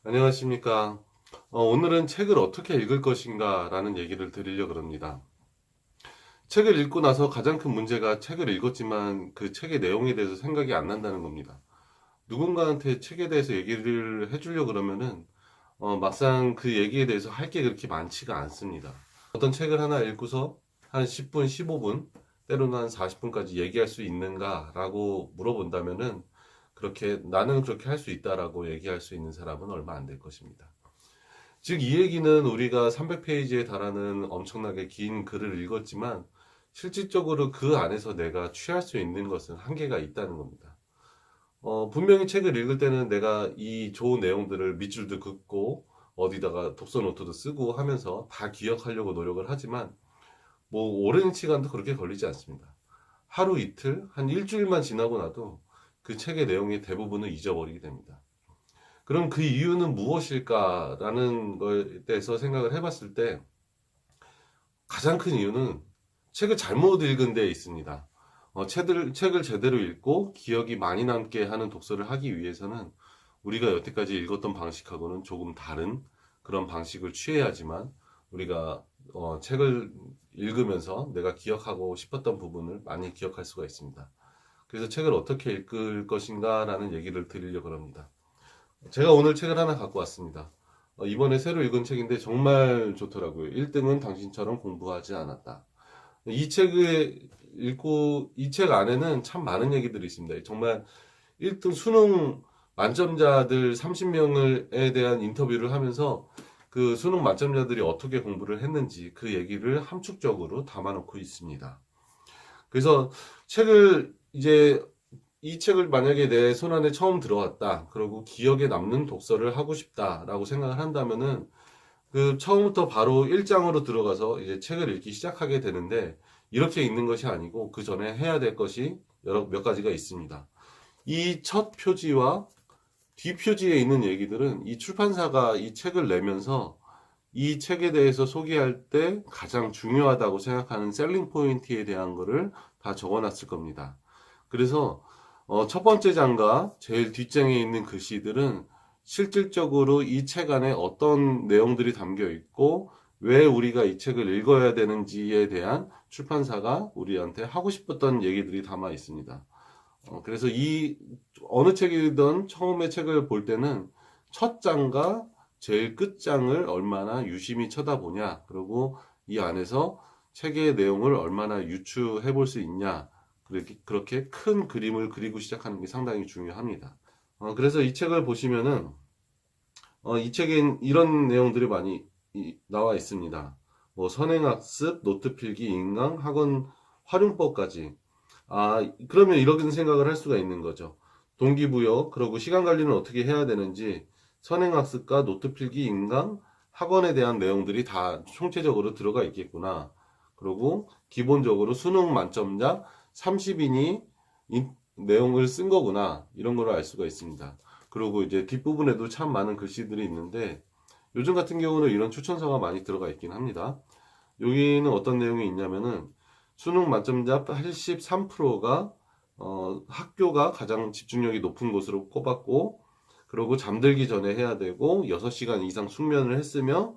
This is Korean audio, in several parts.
안녕하십니까. 오늘은 책을 어떻게 읽을 것인가 라는 얘기를 드리려고 합니다. 책을 읽고 나서 가장 큰 문제가 책을 읽었지만 그 책의 내용에 대해서 생각이 안 난다는 겁니다. 누군가한테 책에 대해서 얘기를 해주려고 그러면은 막상 그 얘기에 대해서 할 게 그렇게 많지가 않습니다. 어떤 책을 하나 읽고서 한 10분, 15분, 때로는 한 40분까지 얘기할 수 있는가 라고 물어본다면은 그렇게 나는 그렇게 할 수 있다라고 얘기할 수 있는 사람은 얼마 안 될 것입니다. 즉, 이 얘기는 우리가 300페이지에 달하는 엄청나게 긴 글을 읽었지만 실질적으로 그 안에서 내가 취할 수 있는 것은 한계가 있다는 겁니다. 분명히 책을 읽을 때는 내가 이 좋은 내용들을 밑줄도 긋고 어디다가 독서 노트도 쓰고 하면서 다 기억하려고 노력을 하지만 뭐 오랜 시간도 그렇게 걸리지 않습니다. 하루 이틀, 한 일주일만 지나고 나도 그 책의 내용의 대부분을 잊어버리게 됩니다. 그럼 그 이유는 무엇일까라는 거에 대해서 생각을 해봤을 때 가장 큰 이유는 책을 잘못 읽은 데 있습니다. 책을 제대로 읽고 기억이 많이 남게 하는 독서를 하기 위해서는 우리가 여태까지 읽었던 방식하고는 조금 다른 그런 방식을 취해야지만 우리가 책을 읽으면서 내가 기억하고 싶었던 부분을 많이 기억할 수가 있습니다. 그래서 책을 어떻게 읽을 것인가 라는 얘기를 드리려고 합니다. 제가 오늘 책을 하나 갖고 왔습니다. 이번에 새로 읽은 책인데 정말 좋더라고요. 1등은 당신처럼 공부하지 않았다. 이 책을 읽고 이 책 안에는 참 많은 얘기들이 있습니다. 정말 1등 수능 만점자들 30명에 대한 인터뷰를 하면서 그 수능 만점자들이 어떻게 공부를 했는지 그 얘기를 함축적으로 담아놓고 있습니다. 그래서 책을 이제 이 책을 만약에 내 손안에 처음 들어왔다. 그리고 기억에 남는 독서를 하고 싶다라고 생각을 한다면은 그 처음부터 바로 1장으로 들어가서 이제 책을 읽기 시작하게 되는데 이렇게 읽는 것이 아니고 그 전에 해야 될 것이 몇 가지가 있습니다. 이 첫 표지와 뒤 표지에 있는 얘기들은 이 출판사가 이 책을 내면서 이 책에 대해서 소개할 때 가장 중요하다고 생각하는 셀링 포인트에 대한 거를 다 적어놨을 겁니다. 그래서 첫 번째 장과 제일 뒷장에 있는 글씨들은 실질적으로 이 책 안에 어떤 내용들이 담겨 있고 왜 우리가 이 책을 읽어야 되는지에 대한 출판사가 우리한테 하고 싶었던 얘기들이 담아 있습니다. 그래서 이 어느 책이든 처음에 책을 볼 때는 첫 장과 제일 끝장을 얼마나 유심히 쳐다보냐, 그리고 이 안에서 책의 내용을 얼마나 유추해 볼 수 있냐, 그렇게 큰 그림을 그리고 시작하는 게 상당히 중요합니다. 그래서 이 책을 보시면은 이 책엔 이런 내용들이 많이 나와 있습니다. 뭐 선행학습, 노트필기, 인강, 학원 활용법까지. 그러면 이런 생각을 할 수가 있는 거죠. 동기부여, 그리고 시간 관리는 어떻게 해야 되는지, 선행학습과 노트필기, 인강, 학원에 대한 내용들이 다 총체적으로 들어가 있겠구나. 그리고 기본적으로 수능 만점자 30인이 내용을 쓴 거구나. 이런 걸 알 수가 있습니다. 그리고 이제 뒷부분에도 참 많은 글씨들이 있는데 요즘 같은 경우는 이런 추천서가 많이 들어가 있긴 합니다. 여기는 어떤 내용이 있냐면은 수능 만점자 83%가 학교가 가장 집중력이 높은 곳으로 꼽았고, 그리고 잠들기 전에 해야 되고 6시간 이상 숙면을 했으며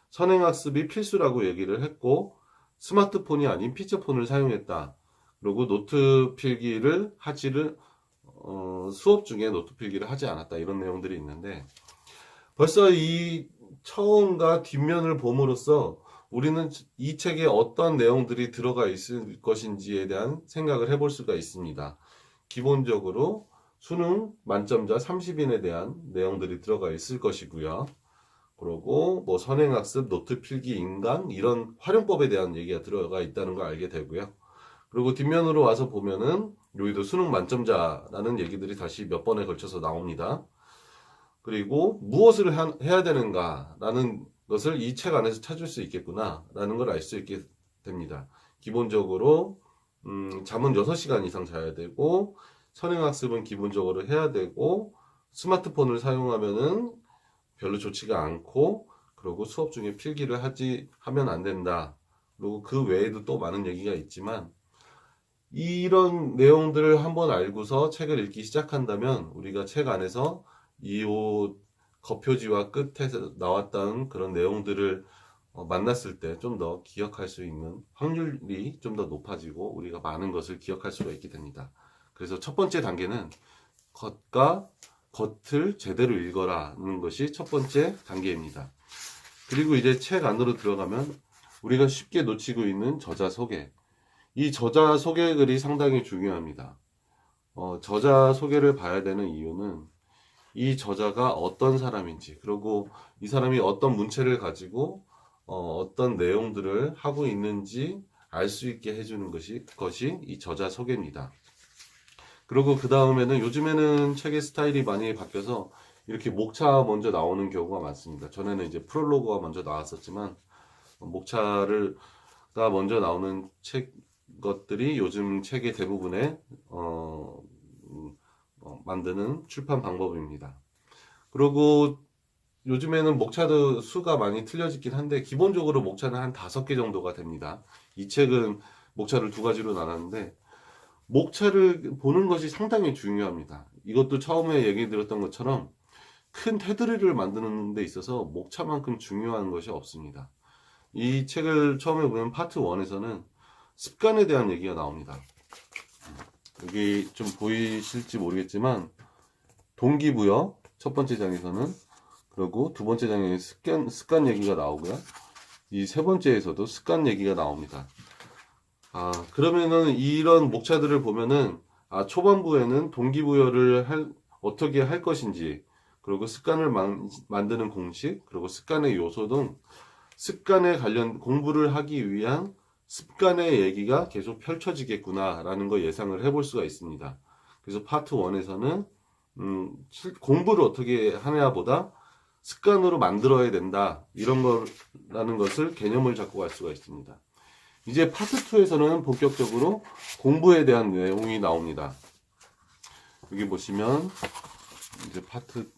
선행학습이 필수라고 얘기를 했고 스마트폰이 아닌 피처폰을 사용했다. 그리고 노트 필기를 수업 중에 노트 필기를 하지 않았다. 이런 내용들이 있는데 벌써 이 처음과 뒷면을 봄으로써 우리는 이 책에 어떤 내용들이 들어가 있을 것인지에 대한 생각을 해볼 수가 있습니다. 기본적으로 수능 만점자 30인에 대한 내용들이 들어가 있을 것이고요. 그리고 뭐 선행학습, 노트 필기, 인강 이런 활용법에 대한 얘기가 들어가 있다는 걸 알게 되고요. 그리고 뒷면으로 와서 보면은 여기도 수능 만점자라는 얘기들이 다시 몇 번에 걸쳐서 나옵니다. 그리고 무엇을 해야 되는가라는 것을 이 책 안에서 찾을 수 있겠구나라는 걸 알 수 있게 됩니다. 기본적으로 잠은 6시간 이상 자야 되고 선행학습은 기본적으로 해야 되고 스마트폰을 사용하면은 별로 좋지가 않고, 그리고 수업 중에 필기를 하면 안 된다. 그리고 그 외에도 또 많은 얘기가 있지만 이런 내용들을 한번 알고서 책을 읽기 시작한다면 우리가 책 안에서 이 겉표지와 끝에서 나왔던 그런 내용들을 만났을 때 좀 더 기억할 수 있는 확률이 좀 더 높아지고 우리가 많은 것을 기억할 수가 있게 됩니다. 그래서 첫 번째 단계는 겉을 제대로 읽어라는 것이 첫 번째 단계입니다. 그리고 이제 책 안으로 들어가면 우리가 쉽게 놓치고 있는 저자 소개. 이 저자 소개 글이 상당히 중요합니다. 저자 소개를 봐야 되는 이유는 이 저자가 어떤 사람인지, 그리고 이 사람이 어떤 문체를 가지고 어떤 내용들을 하고 있는지 알 수 있게 해주는 것이 이 저자 소개입니다. 그리고 그 다음에는 요즘에는 책의 스타일이 많이 바뀌어서 이렇게 목차 먼저 나오는 경우가 많습니다. 전에는 이제 프롤로그가 먼저 나왔었지만 목차가 먼저 나오는 것들이 요즘 책의 대부분의 만드는 출판 방법입니다. 그리고 요즘에는 목차도 수가 많이 틀려지긴 한데 기본적으로 목차는 한 5개 정도가 됩니다. 이 책은 목차를 2가지로 나눴는데 목차를 보는 것이 상당히 중요합니다. 이것도 처음에 얘기 드렸던 것처럼 큰 테두리를 만드는 데 있어서 목차만큼 중요한 것이 없습니다. 이 책을 처음에 보면 파트 1에서는 습관에 대한 얘기가 나옵니다. 여기 좀 보이실지 모르겠지만 동기부여 첫 번째 장에서는, 그리고 두 번째 장에 습관 얘기가 나오고요. 이 세 번째에서도 습관 얘기가 나옵니다. 그러면은 이런 목차들을 보면은 초반부에는 동기부여를 어떻게 할 것인지, 그리고 습관을 만드는 공식, 그리고 습관의 요소 등 습관에 관련 공부를 하기 위한 습관의 얘기가 계속 펼쳐지겠구나 라는 거 예상을 해볼 수가 있습니다. 그래서 파트 1에서는 공부를 어떻게 하냐보다 습관으로 만들어야 된다, 이런 거라는 것을 개념을 잡고 갈 수가 있습니다. 이제 파트 2에서는 본격적으로 공부에 대한 내용이 나옵니다. 여기 보시면 이제 파트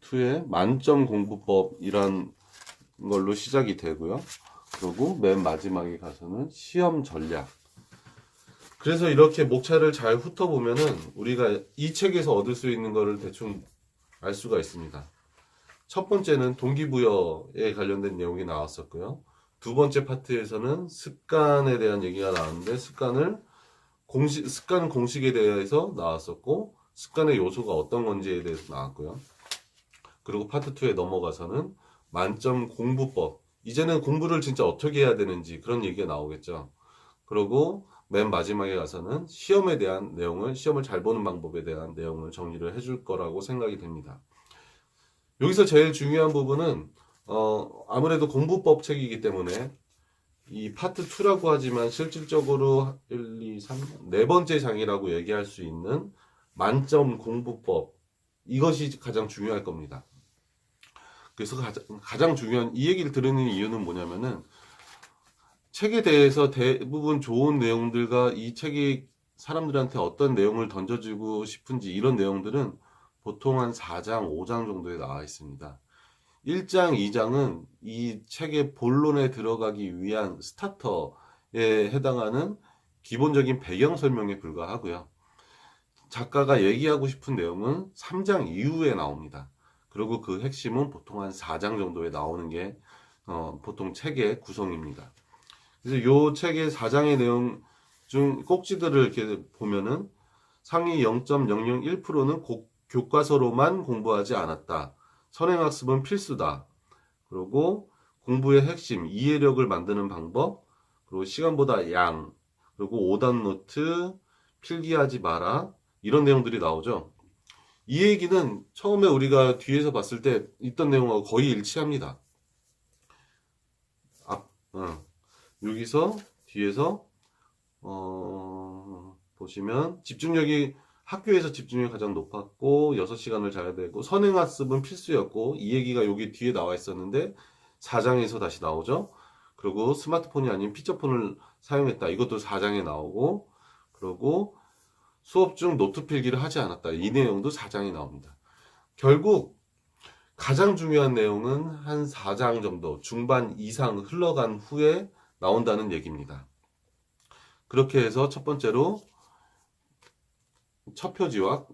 2의 만점 공부법이란 걸로 시작이 되고요. 그리고 맨 마지막에 가서는 시험 전략. 그래서 이렇게 목차를 잘 훑어보면은 우리가 이 책에서 얻을 수 있는 거를 대충 알 수가 있습니다. 첫 번째는 동기부여에 관련된 내용이 나왔었고요. 두 번째 파트에서는 습관에 대한 얘기가 나왔는데 습관 공식에 대해서 나왔었고, 습관의 요소가 어떤 건지에 대해서 나왔고요. 그리고 파트 2에 넘어가서는 만점 공부법. 이제는 공부를 진짜 어떻게 해야 되는지 그런 얘기가 나오겠죠. 그리고 맨 마지막에 가서는 시험에 대한 내용을, 시험을 잘 보는 방법에 대한 내용을 정리를 해줄 거라고 생각이 됩니다. 여기서 제일 중요한 부분은 아무래도 공부법 책이기 때문에 이 파트 2라고 하지만 실질적으로 1, 2, 3, 네 번째 장이라고 얘기할 수 있는 만점 공부법, 이것이 가장 중요할 겁니다. 그래서 가장 중요한 이 얘기를 들으는 이유는 뭐냐면은 책에 대해서 대부분 좋은 내용들과 이 책이 사람들한테 어떤 내용을 던져주고 싶은지, 이런 내용들은 보통 한 4장, 5장 정도에 나와 있습니다. 1장, 2장은 이 책의 본론에 들어가기 위한 스타터에 해당하는 기본적인 배경 설명에 불과하고요. 작가가 얘기하고 싶은 내용은 3장 이후에 나옵니다. 그리고 그 핵심은 보통 한 4장 정도에 나오는 게 보통 책의 구성입니다. 그래서 이 책의 4장의 내용 중 꼭지들을 이렇게 보면은 상위 0.001%는 교과서로만 공부하지 않았다. 선행학습은 필수다. 그리고 공부의 핵심, 이해력을 만드는 방법, 그리고 시간보다 양, 그리고 오답 노트, 필기하지 마라, 이런 내용들이 나오죠. 이 얘기는 처음에 우리가 뒤에서 봤을 때 있던 내용하고 거의 일치합니다. 여기서 뒤에서 보시면 학교에서 집중력이 가장 높았고 6시간을 자야 되고 선행학습은 필수였고, 이 얘기가 여기 뒤에 나와 있었는데 4장에서 다시 나오죠. 그리고 스마트폰이 아닌 피처폰을 사용했다, 이것도 4장에 나오고, 그리고 수업 중 노트 필기를 하지 않았다, 이 내용도 4장에 나옵니다. 결국 가장 중요한 내용은 한 4장 정도 중반 이상 흘러간 후에 나온다는 얘기입니다. 그렇게 해서 첫 번째로 첫 표지와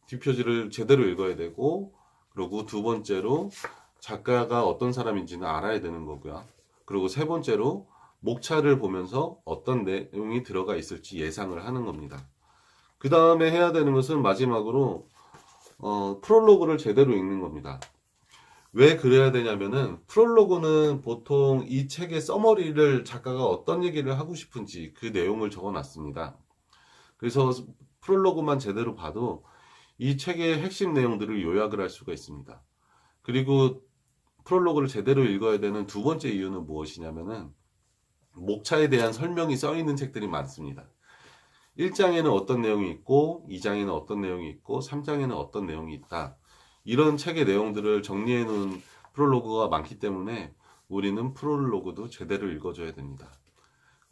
뒷표지를 제대로 읽어야 되고, 그리고 두 번째로 작가가 어떤 사람인지는 알아야 되는 거고요. 그리고 세 번째로 목차를 보면서 어떤 내용이 들어가 있을지 예상을 하는 겁니다. 그 다음에 해야 되는 것은 마지막으로 프롤로그를 제대로 읽는 겁니다. 왜 그래야 되냐면은 프롤로그는 보통 이 책의 서머리를 작가가 어떤 얘기를 하고 싶은지 그 내용을 적어 놨습니다. 그래서 프롤로그만 제대로 봐도 이 책의 핵심 내용들을 요약을 할 수가 있습니다. 그리고 프롤로그를 제대로 읽어야 되는 두 번째 이유는 무엇이냐면은 목차에 대한 설명이 써 있는 책들이 많습니다. 1장에는 어떤 내용이 있고 2장에는 어떤 내용이 있고 3장에는 어떤 내용이 있다. 이런 책의 내용들을 정리해 놓은 프롤로그가 많기 때문에 우리는 프롤로그도 제대로 읽어줘야 됩니다.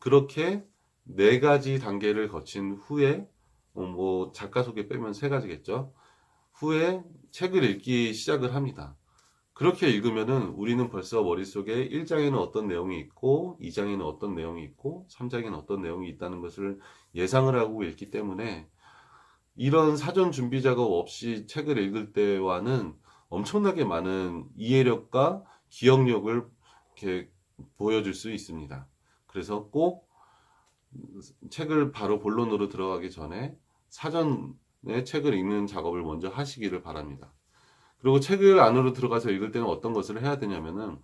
그렇게 네 가지 단계를 거친 후에 뭐 작가 소개 빼면 세 가지겠죠. 후에 책을 읽기 시작을 합니다. 그렇게 읽으면은 우리는 벌써 머릿속에 1장에는 어떤 내용이 있고 2장에는 어떤 내용이 있고 3장에는 어떤 내용이 있다는 것을 예상을 하고 읽기 때문에 이런 사전 준비 작업 없이 책을 읽을 때와는 엄청나게 많은 이해력과 기억력을 이렇게 보여줄 수 있습니다. 그래서 꼭 책을 바로 본론으로 들어가기 전에 사전에 책을 읽는 작업을 먼저 하시기를 바랍니다. 그리고 책을 안으로 들어가서 읽을 때는 어떤 것을 해야 되냐면은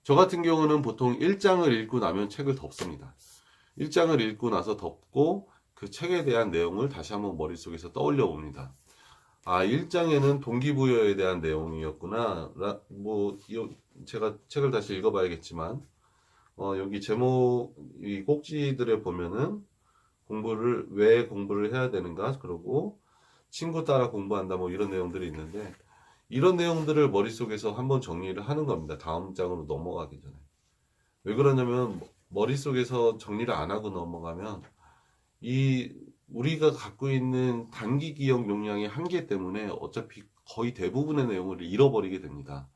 저 같은 경우는 보통 1장을 읽고 나면 책을 덮습니다. 1장을 읽고 나서 덮고 그 책에 대한 내용을 다시 한번 머릿속에서 떠올려 봅니다. 아, 1장에는 동기부여에 대한 내용이었구나. 제가 책을 다시 읽어봐야겠지만, 여기 제목, 이 꼭지들에 보면은 왜 공부를 해야 되는가, 그리고 친구 따라 공부한다, 뭐 이런 내용들이 있는데, 이런 내용들을 머릿속에서 한번 정리를 하는 겁니다. 다음 장으로 넘어가기 전에. 왜 그러냐면, 머릿속에서 정리를 안 하고 넘어가면, 우리가 갖고 있는 단기 기억 용량의 한계 때문에 어차피 거의 대부분의 내용을 잃어버리게 됩니다.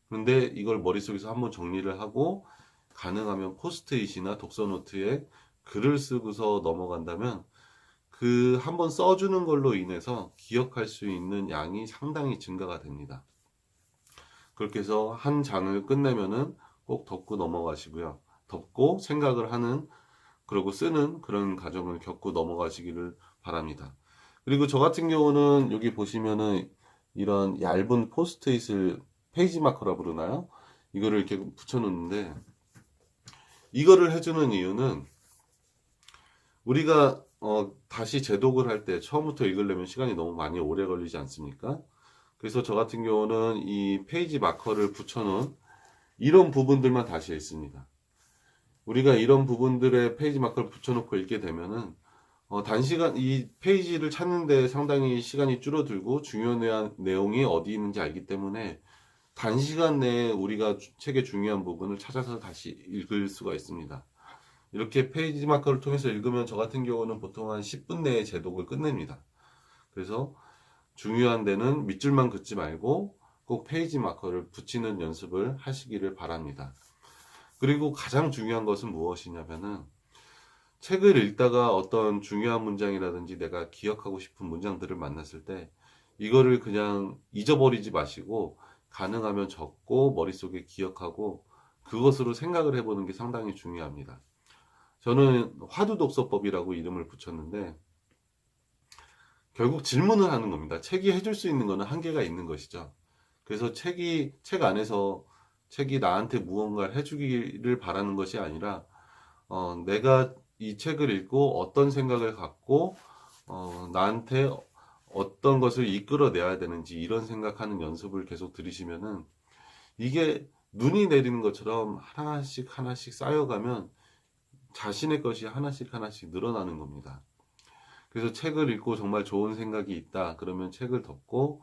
그런데 이걸 머릿속에서 한번 정리를 하고 가능하면 포스트잇이나 독서 노트에 글을 쓰고서 넘어간다면 그 한번 써주는 걸로 인해서 기억할 수 있는 양이 상당히 증가가 됩니다. 그렇게 해서 한 장을 끝내면은 꼭 덮고 넘어가시고요. 덮고 생각을 하는 그리고 쓰는 그런 과정을 겪고 넘어가시기를 바랍니다. 그리고 저 같은 경우는 여기 보시면은 이런 얇은 포스트잇을 페이지 마커라 부르나요? 이거를 이렇게 붙여놓는데 이거를 해주는 이유는 우리가 다시 재독을 할 때 처음부터 읽으려면 시간이 너무 많이 오래 걸리지 않습니까? 그래서 저 같은 경우는 이 페이지 마커를 붙여놓은 이런 부분들만 다시 읽습니다. 우리가 이런 부분들의 페이지 마커를 붙여놓고 읽게 되면은 단시간 이 페이지를 찾는데 상당히 시간이 줄어들고 중요한 내용이 어디 있는지 알기 때문에 단시간 내에 우리가 책의 중요한 부분을 찾아서 다시 읽을 수가 있습니다. 이렇게 페이지 마커를 통해서 읽으면 저 같은 경우는 보통 한 10분 내에 제독을 끝냅니다. 그래서 중요한 데는 밑줄만 긋지 말고 꼭 페이지 마커를 붙이는 연습을 하시기를 바랍니다. 그리고 가장 중요한 것은 무엇이냐면은 책을 읽다가 어떤 중요한 문장이라든지 내가 기억하고 싶은 문장들을 만났을 때 이거를 그냥 잊어버리지 마시고 가능하면 적고 머릿속에 기억하고 그것으로 생각을 해보는 게 상당히 중요합니다. 저는 화두독서법이라고 이름을 붙였는데 결국 질문을 하는 겁니다. 책이 해줄 수 있는 것은 한계가 있는 것이죠. 그래서 책 안에서 책이 나한테 무언가를 해주기를 바라는 것이 아니라 내가 이 책을 읽고 어떤 생각을 갖고 나한테 어떤 것을 이끌어내야 되는지 이런 생각하는 연습을 계속 들이시면은 이게 눈이 내리는 것처럼 하나씩 하나씩 쌓여가면 자신의 것이 하나씩 하나씩 늘어나는 겁니다. 그래서 책을 읽고 정말 좋은 생각이 있다 그러면 책을 덮고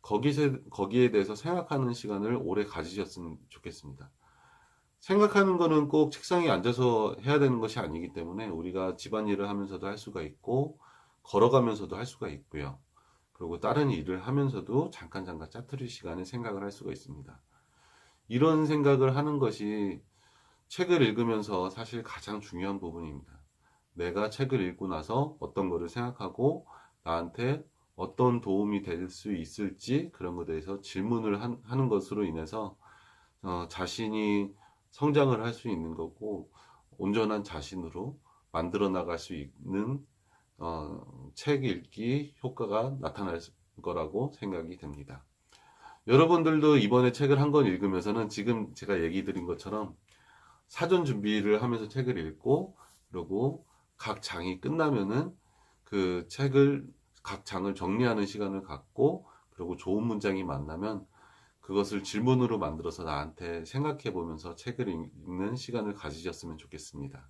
거기에 대해서 생각하는 시간을 오래 가지셨으면 좋겠습니다. 생각하는 거는 꼭 책상에 앉아서 해야 되는 것이 아니기 때문에 우리가 집안일을 하면서도 할 수가 있고 걸어가면서도 할 수가 있고요. 그리고 다른 일을 하면서도 잠깐 짜투리 시간에 생각을 할 수가 있습니다. 이런 생각을 하는 것이 책을 읽으면서 사실 가장 중요한 부분입니다. 내가 책을 읽고 나서 어떤 거를 생각하고 나한테 어떤 도움이 될 수 있을지 그런 것에 대해서 질문을 하는 것으로 인해서 자신이 성장을 할 수 있는 거고 온전한 자신으로 만들어 나갈 수 있는 책 읽기 효과가 나타날 거라고 생각이 됩니다. 여러분들도 이번에 책을 한 권 읽으면서는 지금 제가 얘기 드린 것처럼 사전 준비를 하면서 책을 읽고 그리고 각 장이 끝나면은 그 책을 각 장을 정리하는 시간을 갖고 그리고 좋은 문장이 만나면 그것을 질문으로 만들어서 나한테 생각해 보면서 책을 읽는 시간을 가지셨으면 좋겠습니다.